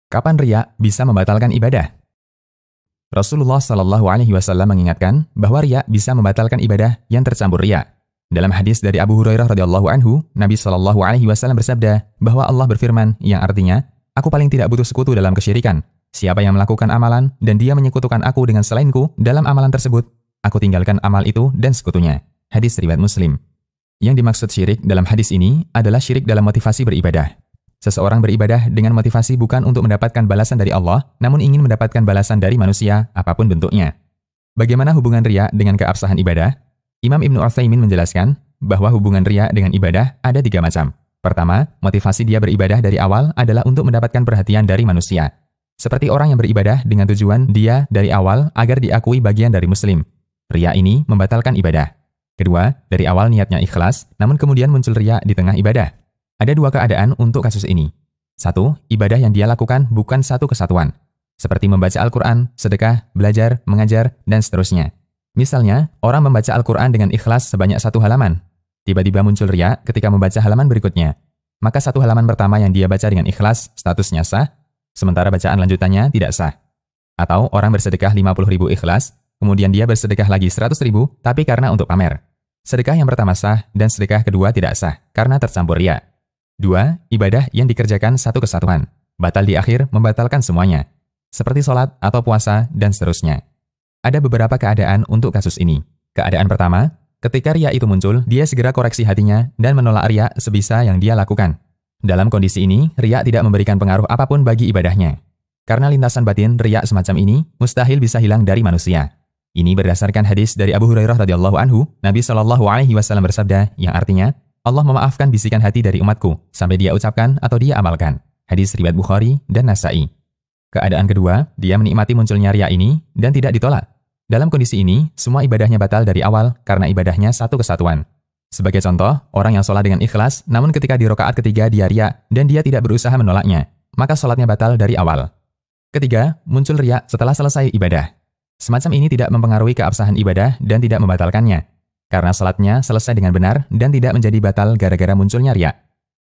Kapan riya bisa membatalkan ibadah? Rasulullah Shallallahu Alaihi Wasallam mengingatkan bahwa riya bisa membatalkan ibadah yang tercampur riya. Dalam hadis dari Abu Hurairah radhiyallahu anhu, Nabi Shallallahu Alaihi Wasallam bersabda bahwa Allah berfirman yang artinya, Aku paling tidak butuh sekutu dalam kesyirikan. Siapa yang melakukan amalan dan dia menyekutukan aku dengan selainku dalam amalan tersebut, aku tinggalkan amal itu dan sekutunya. Hadis riwayat Muslim. Yang dimaksud syirik dalam hadis ini adalah syirik dalam motivasi beribadah. Seseorang beribadah dengan motivasi bukan untuk mendapatkan balasan dari Allah, namun ingin mendapatkan balasan dari manusia, apapun bentuknya. Bagaimana hubungan riya dengan keabsahan ibadah? Imam Ibnu Utsaimin menjelaskan bahwa hubungan riya dengan ibadah ada 3 macam. Pertama, motivasi dia beribadah dari awal adalah untuk mendapatkan perhatian dari manusia. Seperti orang yang beribadah dengan tujuan dia dari awal agar diakui bagian dari muslim. Riya ini membatalkan ibadah. Kedua, dari awal niatnya ikhlas, namun kemudian muncul riya di tengah ibadah. Ada 2 keadaan untuk kasus ini. 1, ibadah yang dia lakukan bukan satu kesatuan. Seperti membaca Al-Quran, sedekah, belajar, mengajar, dan seterusnya. Misalnya, orang membaca Al-Quran dengan ikhlas sebanyak 1 halaman. Tiba-tiba muncul riya ketika membaca halaman berikutnya. Maka 1 halaman pertama yang dia baca dengan ikhlas, statusnya sah, sementara bacaan lanjutannya tidak sah. Atau orang bersedekah 50.000 ikhlas, kemudian dia bersedekah lagi 100.000, tapi karena untuk pamer. Sedekah yang pertama sah, dan sedekah kedua tidak sah, karena tercampur riya. 2, ibadah yang dikerjakan satu kesatuan. Batal di akhir membatalkan semuanya. Seperti sholat atau puasa, dan seterusnya. Ada beberapa keadaan untuk kasus ini. Keadaan pertama, ketika riya itu muncul, dia segera koreksi hatinya dan menolak riya sebisa yang dia lakukan. Dalam kondisi ini, riya tidak memberikan pengaruh apapun bagi ibadahnya. Karena lintasan batin riya semacam ini mustahil bisa hilang dari manusia. Ini berdasarkan hadis dari Abu Hurairah radhiyallahu anhu, Nabi Shallallahu Alaihi Wasallam bersabda yang artinya, Allah memaafkan bisikan hati dari umatku sampai dia ucapkan atau dia amalkan. Hadis riwayat Bukhari dan Nasa'i. Keadaan kedua, dia menikmati munculnya riya ini dan tidak ditolak. Dalam kondisi ini, semua ibadahnya batal dari awal karena ibadahnya satu kesatuan. Sebagai contoh, orang yang sholat dengan ikhlas, namun ketika di rakaat ketiga dia riya dan dia tidak berusaha menolaknya, maka sholatnya batal dari awal. Ketiga, muncul riya setelah selesai ibadah. Semacam ini tidak mempengaruhi keabsahan ibadah dan tidak membatalkannya. Karena salatnya selesai dengan benar dan tidak menjadi batal gara-gara munculnya riya.